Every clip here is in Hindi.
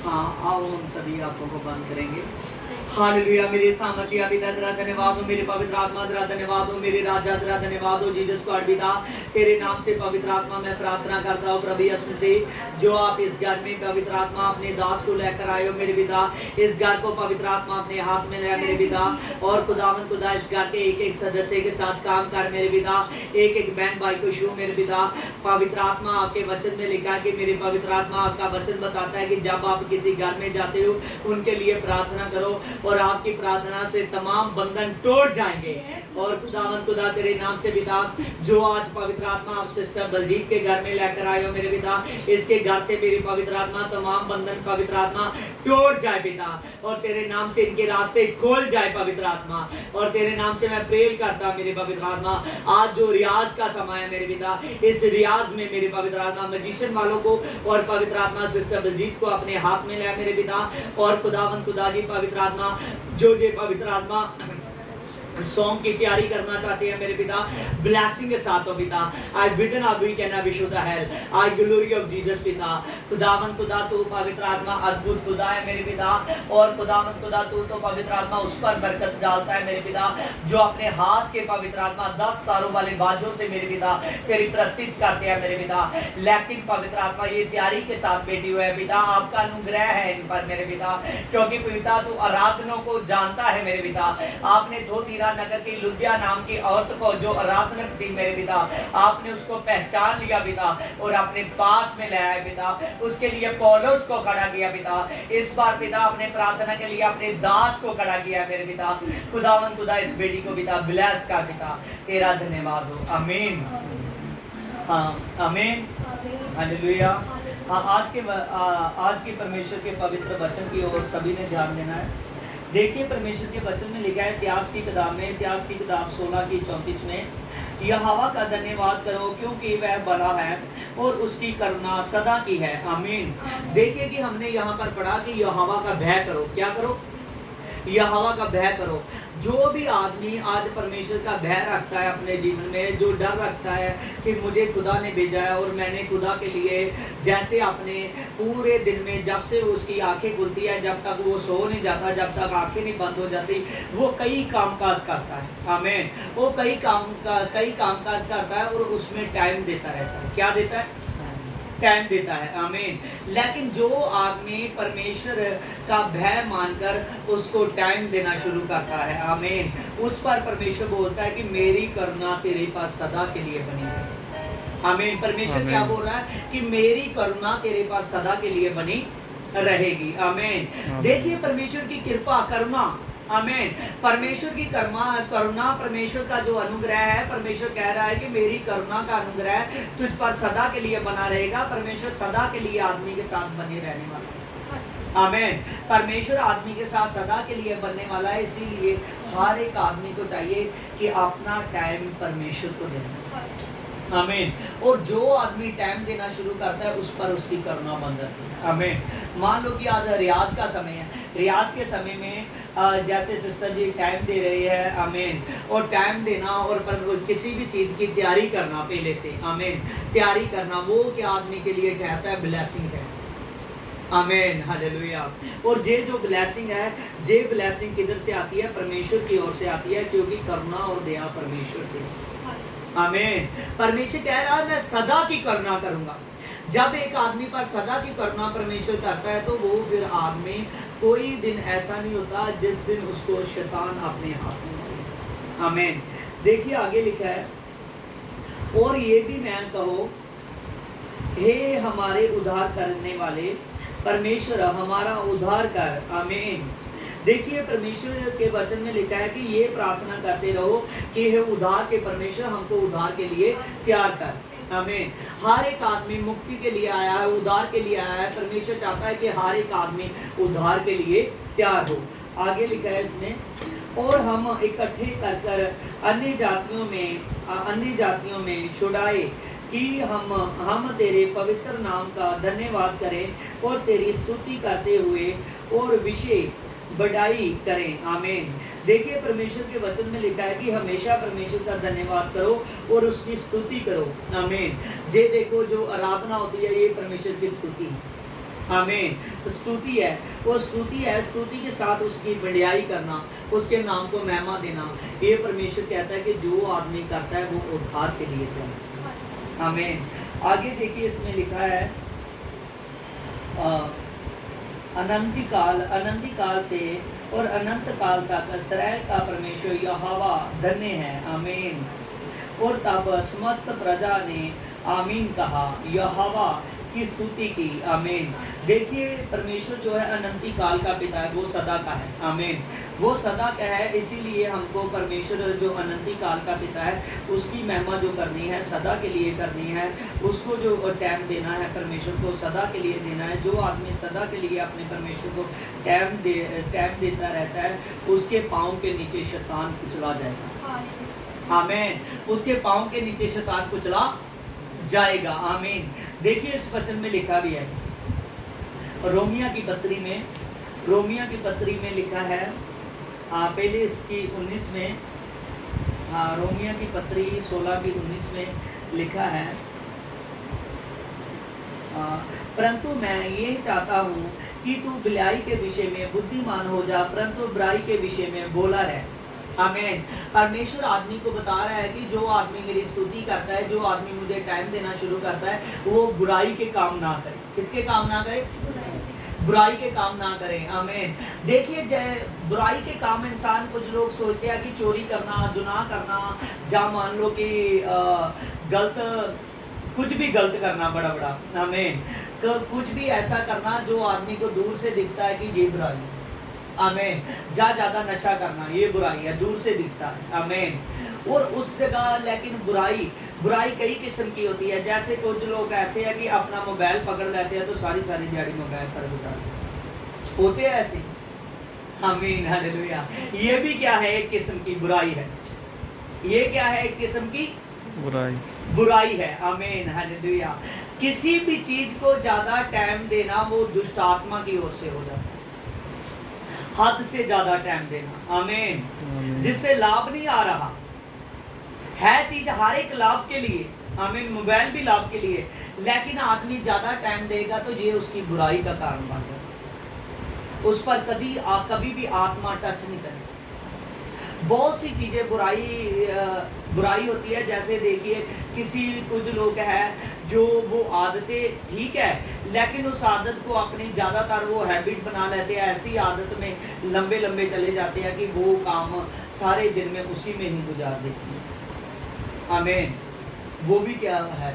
हाँ, आओ हम सभी आंखों को बंद करेंगे। हालेलुया। मेरे सामर्थ्य पिता तेरा धन्यवाद हो, मेरे पवित्र आत्मा तेरा धन्यवाद हो, मेरे राजा तेरा धन्यवाद हो। जीसस गॉड पिता तेरे नाम से पवित्र आत्मा मैं प्रार्थना करता हूँ प्रभु यीशु से, जो आप इस घर में पवित्र आत्मा अपने दास को लेकर आए हो मेरे पिता, इस घर को पवित्र आत्मा अपने हाथ में ले मेरे पिता, और खुदावन खुदा इस घर के एक एक सदस्य के साथ काम कर मेरे पिता, एक एक बहन भाई को छू मेरे पिता। पवित्र आत्मा आपके वचन में लिखा है कि मेरे पवित्र आत्मा आपका वचन बताता है कि जब आप किसी घर में जाते हो उनके लिए प्रार्थना करो और आपकी प्रार्थना से तमाम बंधन टूट जाएंगे। और खुदावन खुदा तेरे नाम से पिता, जो आज पवित्र आत्मा आप सिस्टर बलजीत के घर में लेकर आए हो मेरे पिता, इसके घर से मेरी पवित्र आत्मा तमाम बंधन पवित्र आत्मा टूट जाए पिता, और तेरे नाम से इनके रास्ते खोल जाए पवित्र आत्मा। और तेरे नाम से मैं प्रेर करता मेरे पवित्र आत्मा, आज जो रियाज का समय है मेरे पिता, इस रियाज में मेरे पवित्र आत्मा मजिशियन वालों को और पवित्र आत्मा सिस्टर बलजीत को अपने हाथ में ले मेरे पिता। और खुदावन खुदा जी पवित्र आत्मा, जो पवित्र आत्मा सॉन्ग की तैयारी करना चाहते हैं मेरे पिता, ब्लेसिंग के साथ हो पिता। I within a week and a शुद्ध hail, I glory of Jesus पिता। खुदावन खुदा तू पवित्र आत्मा अद्भुत खुदा है मेरे पिता, और खुदावन खुदा तू तो पवित्र आत्मा उस पर बरकत डालता है मेरे पिता, जो अपने हाथ के पवित्र आत्मा 10 तारों वाले बाजों से मेरे पिता तेरी प्रस्तुत करते हैं मेरे पिता। लेकिन पवित्र आत्मा ये तैयारी के साथ बैठी हुए है पिता, आपका अनुग्रह है इन पर मेरे पिता, क्योंकि पिता तू आराधनों को जानता है मेरे पिता। आपने धोतीरा नगर की लुदिया नाम की औरत को जो आराधनक थी मेरे पिता, आपने उसको पहचान लिया पिता और अपने पास में ले आए पिता, उसके लिए पौलुस को खड़ा किया पिता। इस बार पिता अपने प्रार्थना के लिए अपने दास को खड़ा किया मेरे पिता। खुदावन खुदा इस बेटी को पिता ब्लेस का पिता, तेरा धन्यवाद हो। आमीन। हाँ आमीन, हालेलुया। हाँ, आज के परमेश्वर के पवित्र वचन की ओर सभी ने ध्यान देना है। देखिए परमेश्वर के वचन में लिखा है इतिहास की किताब 16 की 34 में, यहोवा का धन्यवाद करो क्योंकि वह भला है और उसकी करुणा सदा की है। आमीन। देखिए कि हमने यहाँ पर पढ़ा कि यहोवा का भय करो। क्या करो? यहोवा का भय करो। जो भी आदमी आज परमेश्वर का भय रखता है अपने जीवन में, जो डर रखता है कि मुझे खुदा ने भेजा है और मैंने खुदा के लिए जैसे अपने पूरे दिन में जब से उसकी आंखें खुलती है जब तक वो सो नहीं जाता, जब तक आंखें नहीं बंद हो जाती, वो कई कामकाज करता है। आमीन। वो कई कामकाज करता है और उसमें टाइम देता रहता है। क्या देता है? टाइम देता है। आमीन। लेकिन जो आदमी परमेश्वर का भय मानकर उसको टाइम देना शुरू करता है, आमीन, उस पर परमेश्वर बोलता है कि मेरी करुणा तेरे पास सदा के लिए बनी है। आमीन। परमेश्वर क्या बोल रहा है कि मेरी करुणा तेरे पास सदा के लिए बनी रहेगी। आमीन। देखिए परमेश्वर की कृपा, करुणा, आमीन, परमेश्वर की करुणा, परमेश्वर का जो अनुग्रह है, परमेश्वर कह रहा है कि मेरी करुणा का अनुग्रह तुझ पर सदा के लिए बना रहेगा। परमेश्वर सदा के लिए आदमी के साथ बने रहने वाला है। आमीन। परमेश्वर आदमी के साथ सदा के लिए बनने वाला है, इसीलिए हर एक आदमी को चाहिए कि अपना टाइम परमेश्वर को देना। आमीन। और जो आदमी टाइम देना शुरू करता है उस पर उसकी करुणा बन जाती है। आमीन। मान लो कि आज रियाज का समय है, रियाज के समय में जैसे सिस्टर जी टाइम दे रही है, आमीन, और टाइम देना और पर किसी भी चीज़ की तैयारी करना पहले से, आमीन, तैयारी करना वो के आदमी के लिए ठहरता है ब्लेसिंग है। आमीन, हालेलुया। और ये जो ब्लेसिंग है, ये ब्लेसिंग किधर से आती है? परमेश्वर की ओर से आती है, क्योंकि करुणा और दया परमेश्वर से। आमीन। परमेश्वर कह रहा है मैं सदा की करुणा करूंगा। जब एक आदमी पर सदा की करुणा परमेश्वर करता है तो वो फिर आदमी, कोई दिन ऐसा नहीं होता जिस दिन उसको शैतान अपने हाथ में ले। आमीन। देखिए आगे लिखा है, और ये भी मैं कहो, हे हमारे उद्धार करने वाले परमेश्वर हमारा उद्धार कर। आमीन। देखिए परमेश्वर के वचन में लिखा है कि ये प्रार्थना करते रहो कि हे उद्धार के परमेश्वर हमको उद्धार के लिए तैयार कर। हमें हर एक आदमी मुक्ति के लिए आया है, उद्धार के लिए आया है। परमेश्वर चाहता है कि हर एक आदमी उद्धार के लिए तैयार हो। आगे लिखा है इसमें, और हम इकट्ठे कर अन्य जातियों में छुड़ाए कि हम तेरे पवित्र नाम का धन्यवाद करें और तेरी स्तुति करते हुए और विषय बढ़ाई करें। आमीन। देखिए परमेश्वर के वचन में लिखा है कि हमेशा परमेश्वर का धन्यवाद करो और उसकी स्तुति करो। आमीन। ये देखो जो आराधना होती है ये परमेश्वर की स्तुति है। आमीन। स्तुति है, वो स्तुति है, स्तुति के साथ उसकी बढ़ाई करना, उसके नाम को महिमा देना। ये परमेश्वर कहता है कि जो आदमी करता है वो उद्धार के लिए करता है। आमीन। आगे देखिए, इसमें लिखा है अनंत काल से और अनंत काल तक इस्राएल का परमेश्वर यहोवा धन्य है। आमीन। और तब समस्त प्रजा ने आमीन कहा, यहोवा की स्तुति की। आमीन। देखिए, परमेश्वर जो है अनंती काल का पिता है, वो सदा का है। आमीन। वो सदा का है, इसीलिए हमको परमेश्वर जो अनंती काल का पिता है उसकी महिमा जो करनी है, सदा के लिए करनी है। उसको जो टाइम देना है परमेश्वर को, सदा के लिए देना है। जो आदमी सदा के लिए अपने परमेश्वर को टाइम देता रहता है, उसके पाँव के नीचे शैतान कुचला जाएगा। आमीन। उसके पाँव के नीचे शैतान कुचला जाएगा। आमीन। देखिए, इस वचन में लिखा भी है, रोमिया की पत्री में लिखा है, पहले इसकी 19 में, रोमिया की पत्री 16 की 19 में लिखा है, परंतु मैं ये चाहता हूँ कि तू भलाई के विषय में बुद्धिमान हो जा, परंतु बुराई के विषय में भोला रहे। आमीन। परमेश्वर आदमी को बता रहा है कि जो आदमी मेरी स्तुति करता है, जो आदमी मुझे टाइम देना शुरू करता है, वो बुराई के काम ना करे। किसके काम ना करे? बुराई के काम ना करें। आमीन। देखिए, बुराई के काम इंसान, कुछ लोग सोचते हैं कि चोरी करना, जुना करना, या मान लो कि कुछ भी गलत करना, बड़ा। आमीन। कुछ भी ऐसा करना जो आदमी को दूर से दिखता है कि ये बुराई है। आमीन। ज्यादा नशा करना, ये बुराई है, दूर से दिखता है। आमीन। और उस जगह लेकिन बुराई कई किस्म की होती है। जैसे कुछ लोग ऐसे हैं कि अपना मोबाइल पकड़ लेते हैं तो सारी दिहाड़ी मोबाइल पर गुजारते होते हैं ऐसे। आमीन। हालेलुया। ये भी क्या है? एक किस्म की बुराई है। ये क्या है? एक किस्म की बुराई है। आमीन। हालेलुया। किसी भी चीज को ज्यादा टाइम देना वो दुष्ट आत्मा की ओर से हो जाता है। हद से ज्यादा टाइम देना। आमीन। जिससे लाभ नहीं आ रहा है, चीज हर एक लाभ के लिए। आमीन। मोबाइल भी लाभ के लिए, लेकिन आदमी ज्यादा टाइम देगा तो ये उसकी बुराई का कारण बन जाएगा। उस पर कभी भी आत्मा टच नहीं करेगी। बहुत सी चीजें बुराई होती है। जैसे देखिए, कुछ लोग हैं जो वो आदतें ठीक है, लेकिन उस आदत को अपनी ज़्यादातर वो हैबिट बना लेते हैं। ऐसी आदत में लंबे चले जाते हैं कि वो काम सारे दिन में उसी में ही गुजार देते हैं। आमीन। वो भी क्या है?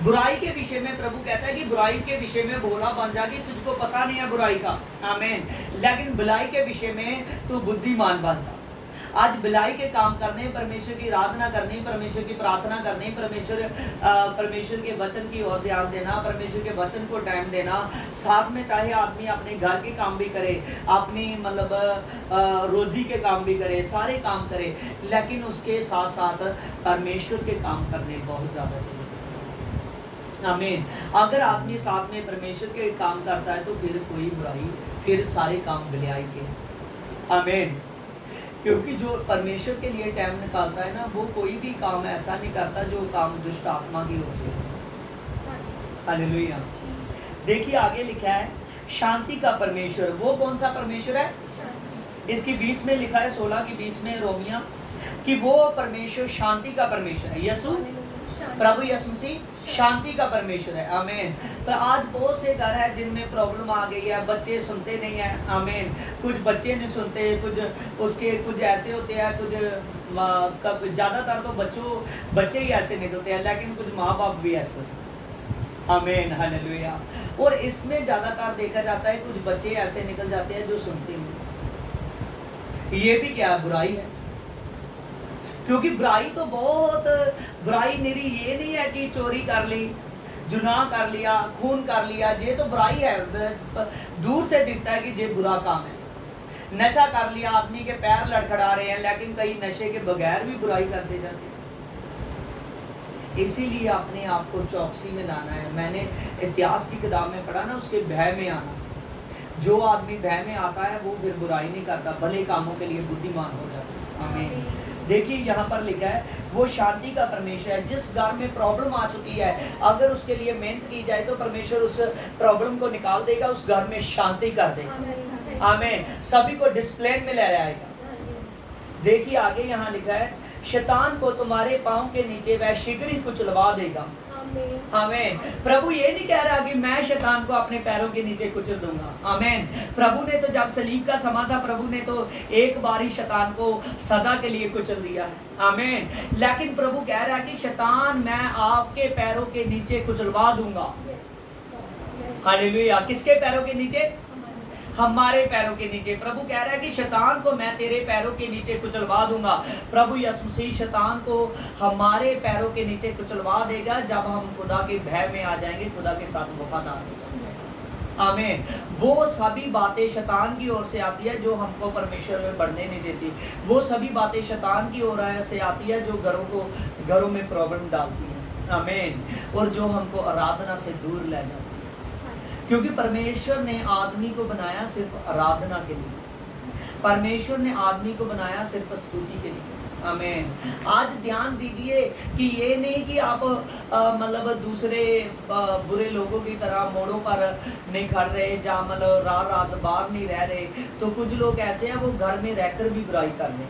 बुराई के विषय में प्रभु कहता है कि बुराई के विषय में भोला बन जा कि तुझको पता नहीं है बुराई का। आमीन। लेकिन भलाई के विषय में तू बुद्धिमान बन जा। आज भलाई के काम करने, परमेश्वर की आराधना करनी, परमेश्वर की प्रार्थना करनी, परमेश्वर के वचन की ओर ध्यान देना, परमेश्वर के वचन को टाइम देना। साथ में चाहे आदमी अपने घर के काम भी करे, अपनी रोजी के काम भी करे, सारे काम करे, लेकिन उसके साथ साथ परमेश्वर के काम करने बहुत ज़्यादा चाहिए। आमीन। अगर आदमी साथ में परमेश्वर के काम करता है तो फिर कोई बुराई, फिर सारे काम भलाई के। आमीन। क्योंकि जो परमेश्वर के लिए टाइम निकालता है ना, वो कोई भी काम ऐसा नहीं करता जो काम दुष्ट आत्मा की ओर से। हालेलुया। देखिए, आगे लिखा है, शांति का परमेश्वर। वो कौन सा परमेश्वर है? इसकी 20 में लिखा है, 16 की 20 में रोमिया, कि वो परमेश्वर शांति का परमेश्वर है। यीशु प्रभु यीशु मसीह शांति का परमेश्वर है। आमीन। पर आज बहुत से घर है जिनमें प्रॉब्लम आ गई है, बच्चे सुनते नहीं हैं। आमीन। कुछ बच्चे नहीं सुनते, कुछ ऐसे होते हैं, कुछ ज़्यादातर तो बच्चे ही ऐसे निकलते हैं, लेकिन कुछ माँ बाप भी ऐसे होते हैं। आमीन। हालेलुया। और इसमें ज़्यादातर देखा जाता है कुछ बच्चे ऐसे निकल जाते हैं जो सुनते नहीं। ये भी क्या बुराई है? क्योंकि बुराई तो बहुत बुराई मेरी ये नहीं है कि चोरी कर ली, जुनाह कर लिया, खून कर लिया, ये तो बुराई है। दूर से दिखता है कि ये बुरा काम है। नशा कर लिया, आदमी के पैर लड़खड़ा रहे हैं, लेकिन कई नशे के बगैर भी बुराई करते जाते हैं। इसीलिए अपने आप को चौकसी में लाना है। मैंने इतिहास की किताब में पढ़ा ना, उसके भय में आना। जो आदमी भय में आता है वो फिर बुराई नहीं करता, भले कामों के लिए बुद्धिमान हो जाता है। आमीन। देखिए यहाँ पर लिखा है वो शांति का परमेश्वर है। जिस घर में प्रॉब्लम आ चुकी है, अगर उसके लिए मेहनत की जाए तो परमेश्वर उस प्रॉब्लम को निकाल देगा, उस घर में शांति कर देगा। आमीन। सभी को डिसिप्लिन में ले आएगा। देखिए आगे यहाँ लिखा है शैतान को तुम्हारे पांव के नीचे वह शीघ्र ही कुचलवा देगा। आमीन। प्रभु ये नहीं कह रहा कि मैं शैतान को अपने पैरों के नीचे कुचल दूंगा। आमीन। प्रभु ने तो जब सलीब का समा था, प्रभु ने तो एक बार ही शैतान को सदा के लिए कुचल दिया है। आमीन। लेकिन प्रभु कह रहा है कि शैतान मैं आपके पैरों के नीचे कुचलवा दूंगा। हालेलुया। किसके पैरों के नीचे? हमारे पैरों के नीचे। प्रभु कह रहा है कि शैतान को मैं तेरे पैरों के नीचे कुचलवा दूंगा। प्रभु यीशु मसीह शैतान को हमारे पैरों के नीचे कुचलवा देगा जब हम खुदा के भय में आ जाएंगे, खुदा के साथ वफादार हो जाएंगे। आमीन। वो सभी बातें शैतान की ओर से आती है जो हमको परमेश्वर में बढ़ने नहीं देती। वो सभी बातें शैतान की ओर से आती है जो घरों में प्रॉब्लम डालती है। आमीन। और जो हमको आराधना से दूर ले जाती है, क्योंकि परमेश्वर ने आदमी को बनाया सिर्फ आराधना के लिए। परमेश्वर ने आदमी को बनाया सिर्फ स्तुति के लिए। आमीन। आज ध्यान दीजिए कि ये नहीं कि आप मतलब दूसरे बुरे लोगों की तरह मोड़ों पर नहीं खड़ रहे, जहाँ मतलब रात बाहर नहीं रह रहे। तो कुछ लोग ऐसे हैं वो घर में रहकर भी बुराई कर रहे हैं।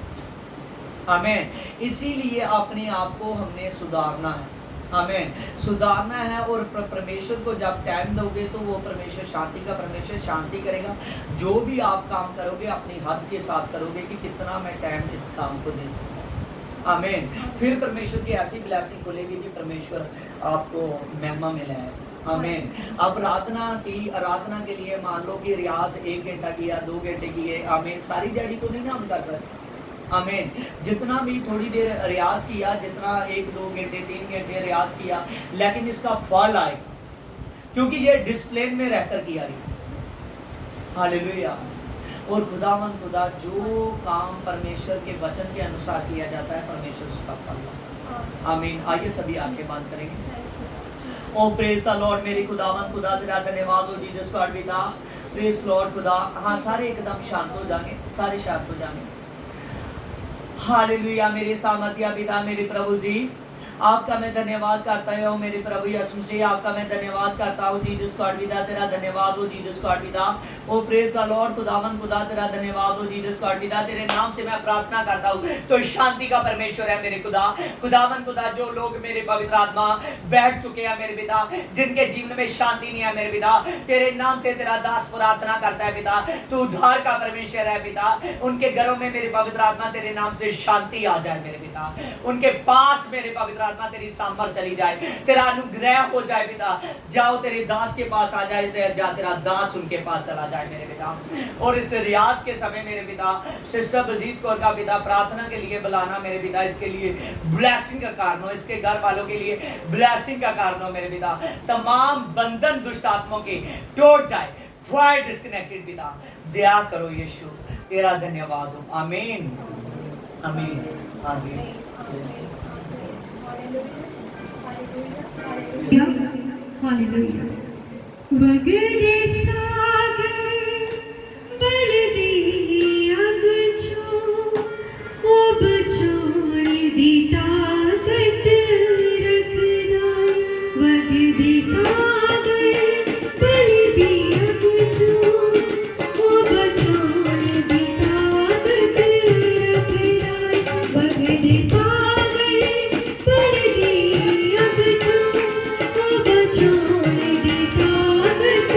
आमीन। इसीलिए अपने आप को हमने सुधारना है। आमीन। सुधारना है। और परमेश्वर को जब टाइम दोगे तो वो परमेश्वर शांति का परमेश्वर शांति करेगा। जो भी आप काम करोगे अपनी हद के साथ करोगे कि कितना मैं टाइम इस काम को दे सकता हूँ। आमीन। फिर परमेश्वर की ऐसी ब्लेसिंग खुलेगी कि परमेश्वर आपको महिमा में लाएगा। आमीन। अब आराधना के लिए मान लो कि रियाज 1 घंटा किया, 2 घंटे किए। आमीन। सारी दिहाड़ी तो नहीं ना हम कर सकते। आमीन। जितना भी थोड़ी देर रियाज किया, जितना 1-2 घंटे 3 घंटे रियाज किया, लेकिन इसका फल आएगा क्योंकि ये डिसिप्लिन में रहकर किया गया। हालेलुया। और खुदा जो काम परमेश्वर के वचन के अनुसार किया जाता है, परमेश्वर उसका फल लाता है। आमीन। आइए सभी आंखें बंद करेंगे। ओ प्रेज द लॉर्ड। मेरी खुदा तेरा धन्यवाद हो जीसस गॉड पिता। प्रेज लॉर्ड खुदा। हाँ, सारे एकदम शांत हो जाएंगे, सारे शांत हो जाएंगे। हालेलुया। मेरे सामर्थ्य पिता, मेरे प्रभु जी, आपका मैं धन्यवाद करता हूँ। मेरे प्रभु यीशु मसीह, आपका मैं धन्यवाद करता हूँ। जीसस गॉड पिता तेरा धन्यवाद हो। जीसस गॉड पिता। ओ प्रेज द लॉर्ड। खुदा तेरा धन्यवाद हो। जीसस गॉड पिता तेरे नाम से मैं प्रार्थना करता हूँ तो शांति का परमेश्वर है मेरे खुदा। जो लोग मेरे पवित्र आत्मा बैठ चुके हैं मेरे पिता, जिनके जीवन में शांति नहीं है मेरे पिता, तेरे नाम से तेरा दास प्रार्थना करता है पिता। तू उद्धार का परमेश्वर है पिता। उनके घरों में मेरे पवित्र आत्मा तेरे नाम से शांति आ जाए मेरे पिता। उनके पास मेरे पवित्र आत्मा तेरी सामर्थ चली जाए, तेरा अनुग्रह हो जाए पिता। जाओ तेरे दास के पास आ जाए, जा तेरा दास उनके पास चला जाए मेरे पिता। और इस रियाज के समय मेरे पिता सिस्टर बलजीत कौर का पिता प्रार्थना के लिए बुलाना मेरे पिता, इसके लिए ब्लेसिंग का कारण हो, इसके घर वालों के लिए ब्लेसिंग का कारण हो मेरे पिता। तमाम बंधन दुष्ट आत्माओं के टूट जाए, वाइड डिस्कनेक्टेड पिता, दया करो यीशु, तेरा धन्यवाद हो। आमीन आमीन आमीन। हालेलुया। बगदे सागर बलदी अग जो ओ बचाण दी ताकत रखदा। बगदे सागर बलदी अग जो ओ बचाण दी ताकत रखदा। बगदे सागर बलदी अग जो ओ बचाण दी ताकत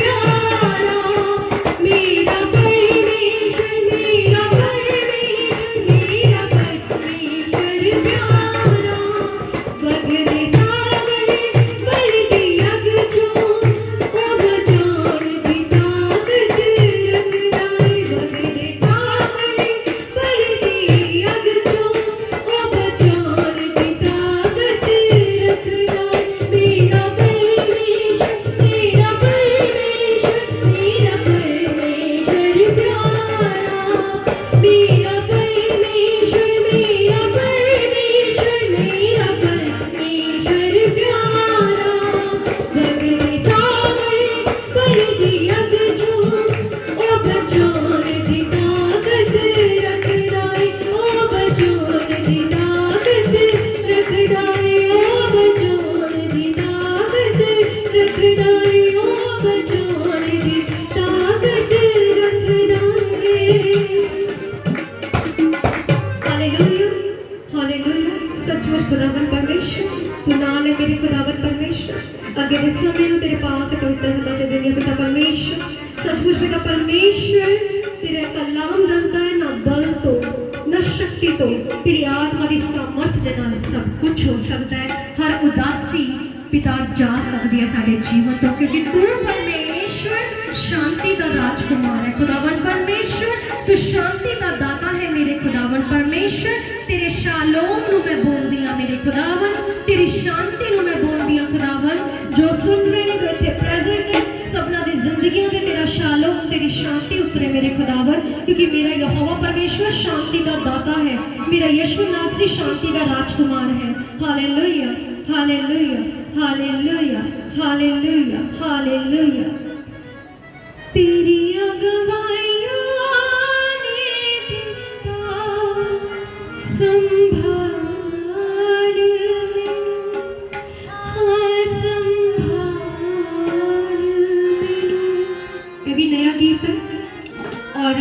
प्यारा, मेरा परमेश्वर, मेरा परमेश्वर, मेरा परमेश्वर प्यारा। बगदे सागर बलदी अग चों, ओ बचाण दी ताकत रखदा है। बगदे सागर बलदी अग चों, ओ बचाण दी ताकत रखदा है। मेरा परमेश्वर, मेरा परमेश्वर, मेरा परमेश्वर प्यारा, मेरा परमेश्वर, मेरा परमेश्वर, मेरा परमेश्वर प्यारा। बगदे सागर बलदी अग चों, ओ बचाण दी ताकत रखदा है। ओ बचाण दी ताकत रखदा है। ओ बचाण दी ताकत रखदा है। ओ बचाण दी ताकत रखदा है। Hallelujah, hallelujah. सचमुच खुदावन परमेश्वर, तू नाल है मेरे खुदावन परमेश्वर। अगे दे समय नूं तेरे पाक पवित्र हत्थां च देनी पिता परमेश्वर। सचमुच पिता परमेश्वर, तेरा कलाम दसदा है ना बल तो ना शक्ति तो, तेरी आत्मा दी सामर्थ दे नाल सब कुछ हो सकता है। हर उदासी पिता जा सकती है साडे जीवन तो, क्योंकि तू परमेश्वर शांति का राजकुमार है। खुदावन परमेश्वर, तू शांति का दाता है मेरे खुदावन परमेश्वर। तेरे शालोम नू मैं बोलदी हां मेरे खुदावन, तेरी शांति नू मैं बोलदी हां खुदावन। जो सुन रहे ने, जो इत्थे प्रेजेंट है, सबना दी जिंदगियों ते तेरा शालोम, तेरी शांति उतरे मेरे खुदावन, क्योंकि मेरा यहोवा परमेश्वर शांति का दाता है। मेरा यीशु नासरी शांति का राजकुमार है। Hallelujah, hallelujah, hallelujah, hallelujah, hallelujah. तेरी अगुवाइयों ने पिता संभाल ले, हाँ संभाल ले। ये भी नया गीत है और